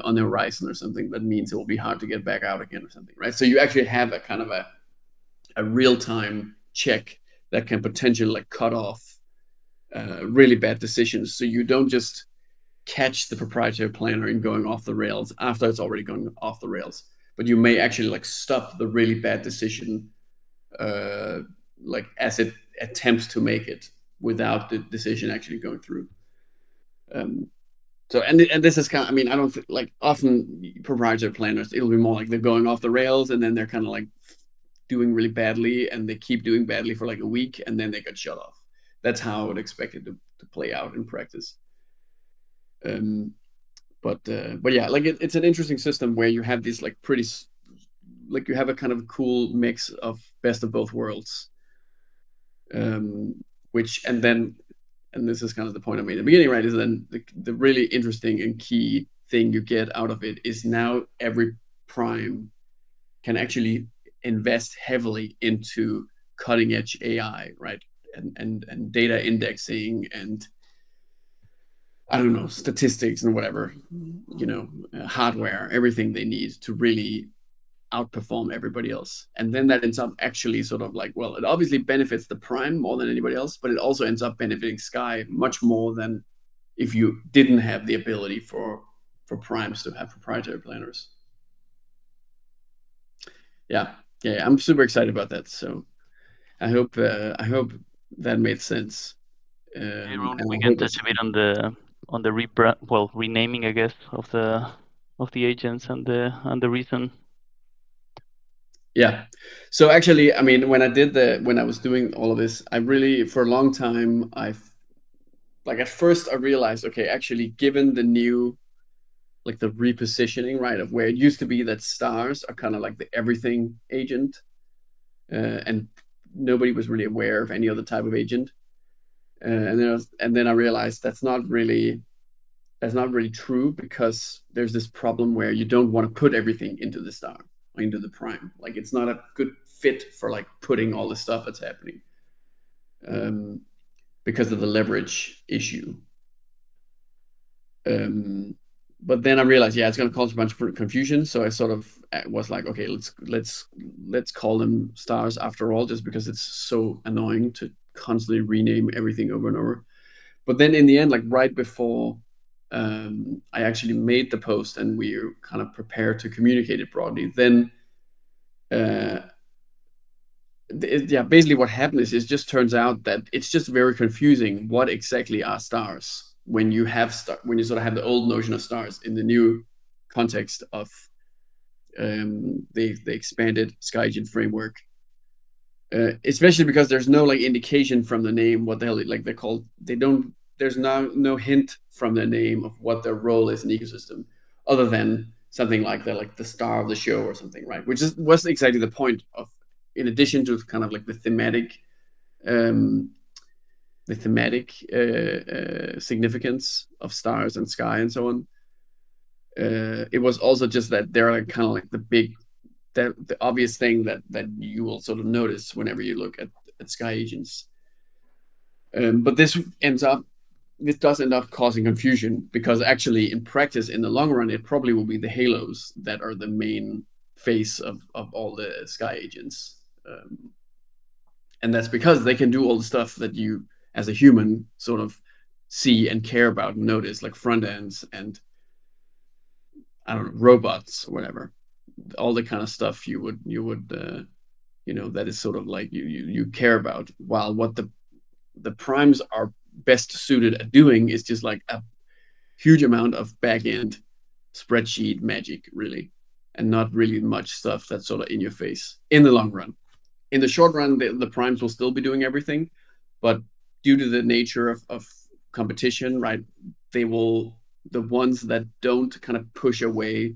on the horizon or something that means it will be hard to get back out again or something, right? So you actually have a kind of a real time check that can potentially like cut off really bad decisions. So you don't just catch the proprietary planner in going off the rails after it's already gone off the rails, but you may actually like stop the really bad decision, uh, like as it attempts to make it without the decision actually going through. Um, so and this is kind of, I mean, I don't think, like often proprietary planners, it'll be more like they're going off the rails and then they're kind of like doing really badly and they keep doing badly for like a week and then they get shut off. That's how I would expect it to play out in practice. Um, but yeah, like it's an interesting system where you have these like pretty like you have a kind of cool mix of best of both worlds, um, which and then and this is kind of the point I made at the beginning, right? Is then the really interesting and key thing you get out of it is now every prime can actually invest heavily into cutting edge AI, right? And data indexing and I don't know, statistics and whatever, hardware, everything they need to really outperform everybody else. And then that ends up actually sort of like, well, it obviously benefits the prime more than anybody else, but it also ends up benefiting Sky much more than if you didn't have the ability for primes to have proprietary planners. Yeah, yeah, I'm super excited about that. So I hope that made sense. Hey, Rune, And we I can hope touch it's a bit on the rebrand, well, renaming, I guess, of the agents and the reason. yeah. So actually, I mean, when I was doing all of this, I really for a long time I like at first I realized, okay, actually, given the new like the repositioning, right, of where it used to be that stars are kind of like the everything agent, and nobody was really aware of any other type of agent. And then I realized that's not really true because there's this problem where you don't want to put everything into the star or into the prime. Like it's not a good fit for like putting all the stuff that's happening, um, because of the leverage issue. Um, but then I realized, yeah, it's going to cause a bunch of confusion. So I sort of was like, okay, let's call them stars after all, just because it's so annoying to constantly rename everything over and over. But then in the end, like right before I actually made the post and we were kind of prepared to communicate it broadly, then uh, yeah, basically what happened is it just turns out that it's just very confusing what exactly are stars when you have when you sort of have the old notion of stars in the new context of the expanded Sky Agent framework. Especially because there's no like indication from the name what the hell like they're called. They don't. There's no hint from the name of what their role is in the ecosystem, other than something like they're like the star of the show or something, right? Which is was exactly the point of, in addition to kind of like um, the thematic significance of stars and sky and so on. It was also just that they're like kind of like the obvious thing that you will sort of notice whenever you look at Sky Agents. But this does end up causing confusion because actually in practice in the long run it probably will be the halos that are the main face of all the Sky Agents. And that's because they can do all the stuff that you as a human sort of see and care about and notice, like front ends and I don't know, robots or whatever, all the kind of stuff that is sort of like you care about, while what the primes are best suited at doing is just like a huge amount of back end spreadsheet magic, really, and not really much stuff that's sort of in your face in the long run. In the short run, the primes will still be doing everything, but due to the nature of competition, right, they will the ones that don't kind of push away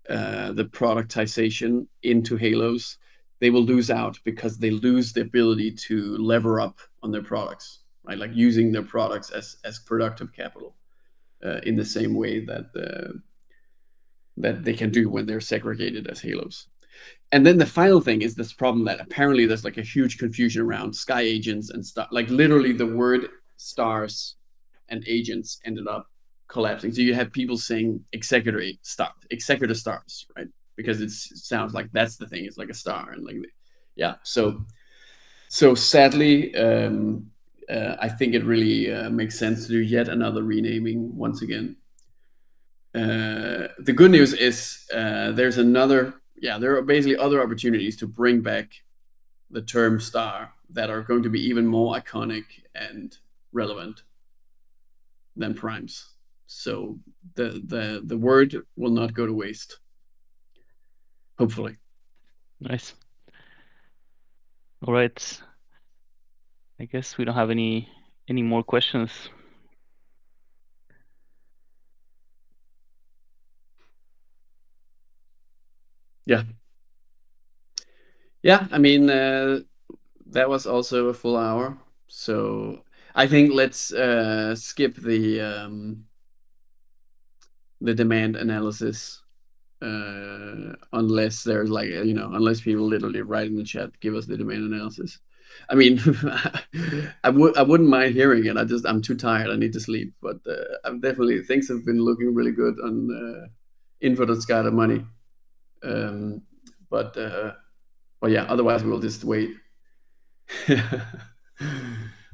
the productization into halos, they will lose out because they lose the ability to lever up on their products, right? Like using their products as productive capital, in the same way that they can do when they're segregated as halos. And then the final thing is this problem that apparently there's like a huge confusion around Sky Agents and stuff. Like literally the word stars and agents ended up collapsing. So you have people saying executor stars, right? Because it sounds like that's the thing. It's like a star and like, yeah. So So sadly, I think it really makes sense to do yet another renaming once again. The good news is there's another, yeah, there are basically other opportunities to bring back the term star that are going to be even more iconic and relevant than primes. So the word will not go to waste, hopefully. Nice. All right. I guess we don't have any more questions. Yeah, yeah. I mean, that was also a full hour. So I think let's skip the demand analysis unless there's like unless people literally write in the chat give us the demand analysis. I mean, I wouldn't mind hearing it. I'm too tired. I need to sleep. But I'm definitely things have been looking really good on info.sky money. Um, but yeah, otherwise we'll just wait.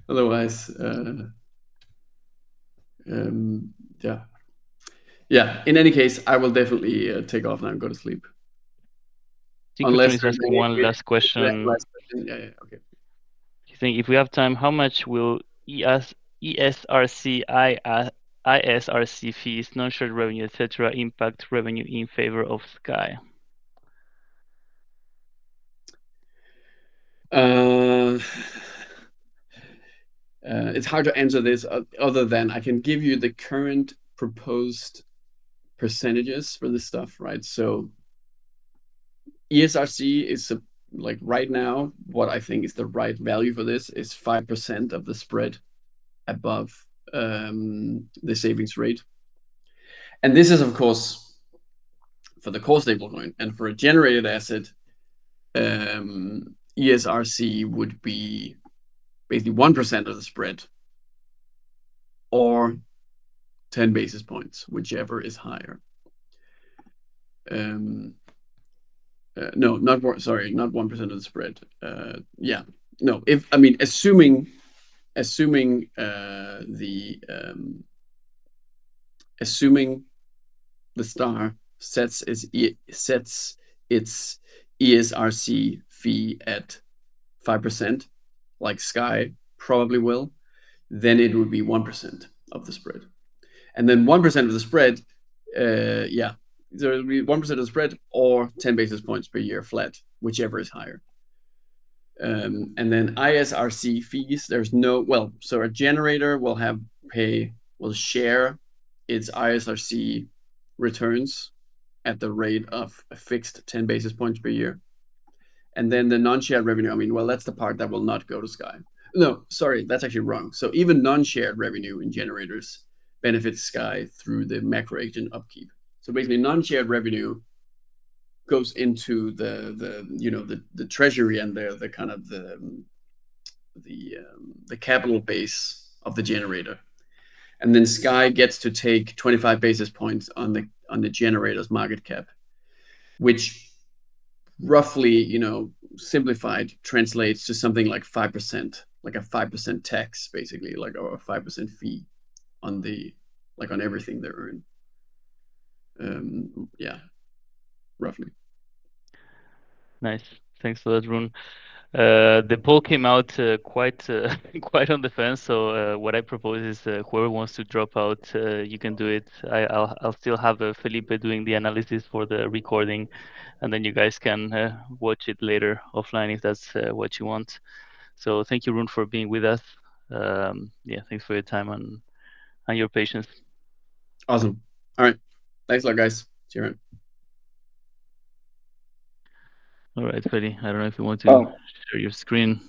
Otherwise, um, yeah, yeah. In any case, I will definitely take off now and go to sleep. Synchrotron Unless is there's asking any one last question. last question. Yeah, yeah, okay. You think if we have time, how much will ESRC, ISRC fees, non-shared revenue, etc., impact revenue in favor of Sky? Uh, it's hard to answer this other than I can give you the current proposed percentages for this stuff, right? So ESRC is like right now, what I think is the right value for this is 5% of the spread above the savings rate. And this is, of course, for the core stablecoin. And for a generated asset, ESRC would be basically 1% of the spread or 10 basis points, whichever is higher. Um, no, not one, sorry, not 1% of the spread. Yeah, no, if I mean, assuming assuming the star sets its ESRC fee at 5%, like Sky probably will, then it would be 1% of the spread. And then 1% of the spread, yeah, there will be 1% of the spread or 10 basis points per year flat, whichever is higher. And then ISRC fees, there's no, well, so a generator will share its ISRC returns at the rate of a fixed 10 basis points per year. And then the non-shared revenue, I mean, well, that's the part that will not go to Sky. No, sorry, that's actually wrong. So even non-shared revenue in generators benefits Sky through the macro agent upkeep. So basically, non-shared revenue goes into the treasury and the kind of the capital base of the generator, and then Sky gets to take 25 basis points on the generator's market cap, which roughly, simplified translates to something like 5%, like a 5% tax, basically, like or a 5% fee on the like on everything they earn. Yeah, roughly. Nice. Thanks for that, Rune. The poll came out quite quite on the fence. So what I propose is whoever wants to drop out, you can do it. I'll still have Felipe doing the analysis for the recording, and then you guys can watch it later offline if that's what you want. So thank you, Rune, for being with us. Yeah, thanks for your time and your patience. Awesome. All right. Thanks a lot, guys. See you around. All right, Feli. I don't know if you want to Oh, share your screen.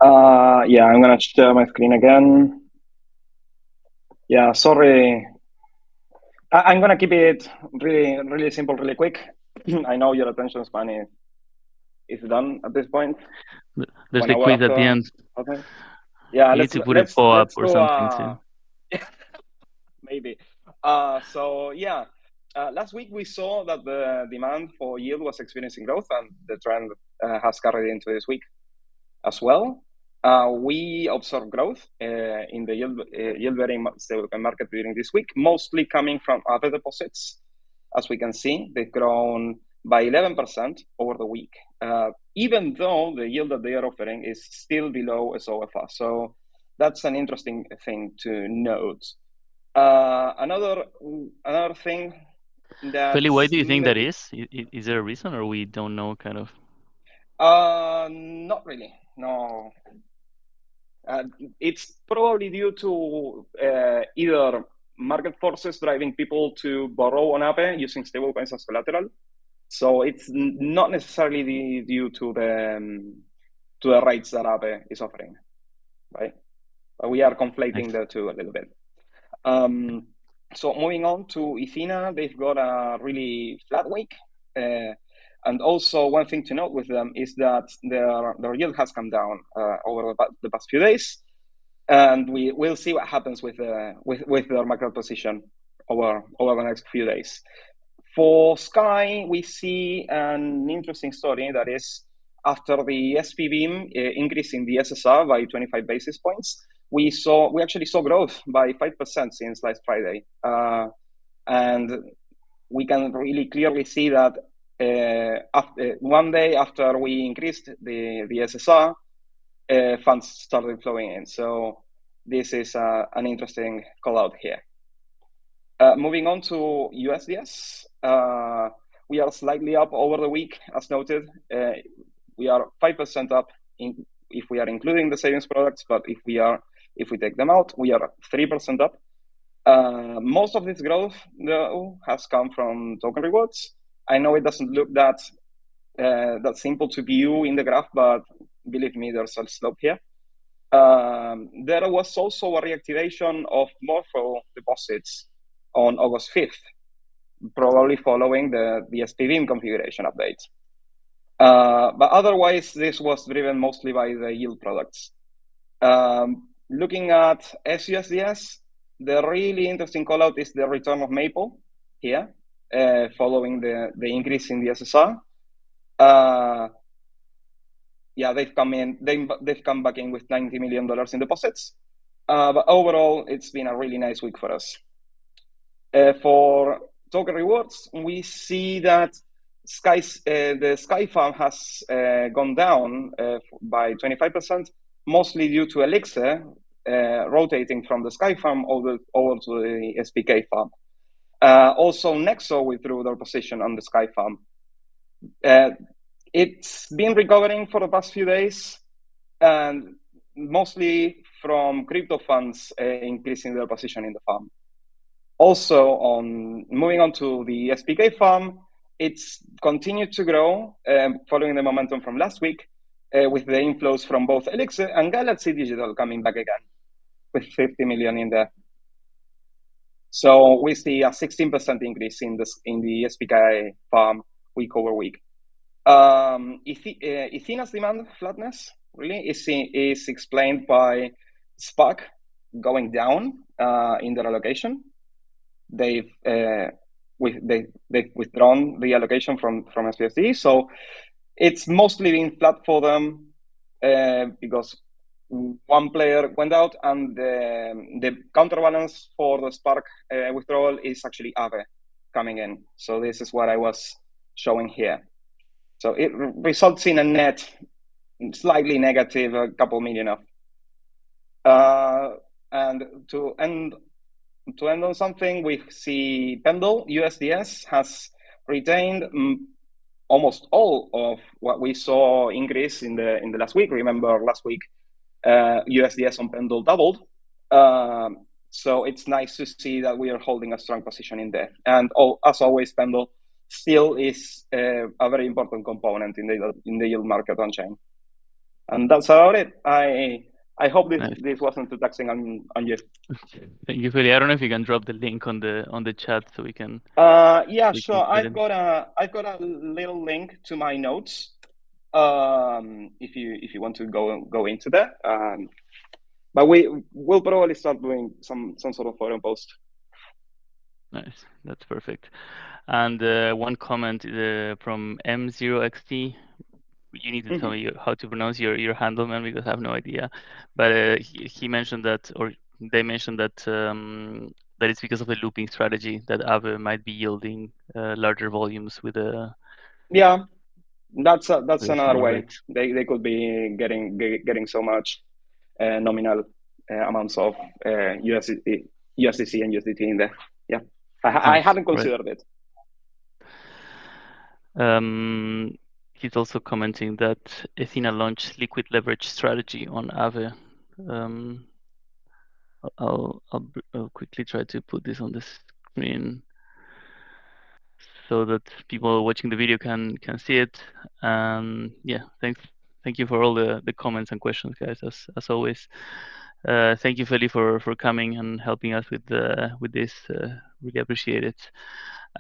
yeah, I'm gonna share my screen again. Yeah, sorry. I'm gonna keep it really, really simple, really quick. I know your attention span is done at this point. There's 1 a hour quiz at the after. end. Okay. Yeah, You need let's to put a let's poll up let's or go. something too. Maybe. So yeah, last week we saw that the demand for yield was experiencing growth, and the trend has carried into this week as well. We observe growth in the yield-bearing stablecoin market during this week, mostly coming from other deposits. As we can see, they've grown by 11% over the week, even though the yield that they are offering is still below SOFR. So that's an interesting thing to note. Another thing that Feli, why do you think that is? Is there a reason, or we don't know, kind of? Not really. No. It's probably due to either market forces driving people to borrow on Ape using stablecoins as collateral. So it's not necessarily due to the rates that Ape is offering, right? But we are conflating Nice. the two a little bit. So moving on to Ethena, they've got a really flat week. And also one thing to note with them is that their yield has come down over the past few days. And we will see what happens with their market position over the next few days. For Sky, we see an interesting story that is after the SP beam increase in the SSR by 25 basis points, we actually saw growth by 5% since last Friday, and we can really clearly see that after one day after we increased the SSR, funds started flowing in. So this is an interesting call out here. Moving on to USDS, we are slightly up over the week, as noted. We are 5% up if we are including the savings products, but if we take them out, we are 3% up. Most of this growth, though, has come from token rewards. I know it doesn't look that simple to view in the graph, but believe me, there's a slope here. There was also a reactivation of Morpho deposits on August 5th, probably following the SPVM configuration update. But otherwise, this was driven mostly by the yield products. Looking at SUSDS, the really interesting call out is the return of Maple here, following the increase in the SSR. Yeah, they've come back in with $90 million in deposits. But overall, it's been a really nice week for us. For token rewards, we see that the Sky farm has gone down by 25%, mostly due to Elixir rotating from the Sky farm over to the SPK farm. Also, Nexo withdrew their position on the Sky farm. It's been recovering for the past few days, and mostly from crypto funds increasing their position in the farm. Also, moving on to the SPK farm, it's continued to grow, following the momentum from last week, with the inflows from both Elixir and Galaxy Digital coming back again, with 50 million in there. So we see a 16% increase in the SPK farm week over week. Ethena's demand flatness really is explained by Spark going down in their allocation. They've withdrawn the allocation from SPSD, so it's mostly been flat for them because one player went out, and the counterbalance for the Spark withdrawal is actually Aave coming in. So this is what I was showing here. So it results in a net slightly negative, a couple million of. And to end on something, we see Pendle USDS has retained almost all of what we saw increase in the last week. Remember last week, USDS on Pendle doubled. So it's nice to see that we are holding a strong position in there. And as always, Pendle still is a very important component in the yield market on chain. And that's about it. I hope this wasn't too taxing on you. Thank you, Feli. I don't know if you can drop the link on the chat so we can. Yeah, sure. I've got a little link to my notes. If you want to go into that. But we'll probably start doing some sort of forum post. Nice, that's perfect. And one comment from M0XT you need to tell me how to pronounce your handle, man, because I have no idea. But he mentioned that, or they mentioned that that it's because of the looping strategy that Aave might be yielding larger volumes with a Yeah, that's another smaller way. rate. They could be getting so much nominal amounts of USDC and USDT in there. Yeah, I Nice, hadn't right. considered it. He's also commenting that Athena launched liquid leverage strategy on Aave. I'll quickly try to put this on the screen so that people watching the video can see it. Yeah, thank you for all the comments and questions, guys, as always. Thank you, Feli, for coming and helping us with this. Really appreciate it.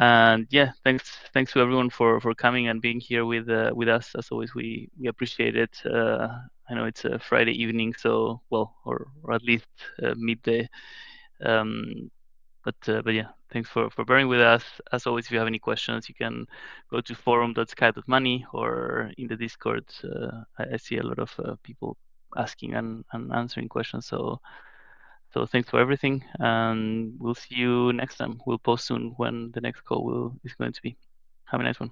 And yeah, thanks to everyone for coming and being here with us. As always, we appreciate it. I know it's a Friday evening, so well, or at least midday. But yeah, thanks for bearing with us. As always, if you have any questions, you can go to forum.sky.money or in the Discord. I see a lot of people asking and answering questions. So thanks for everything, and we'll see you next time. We'll post soon when the next call is going to be. Have a nice one.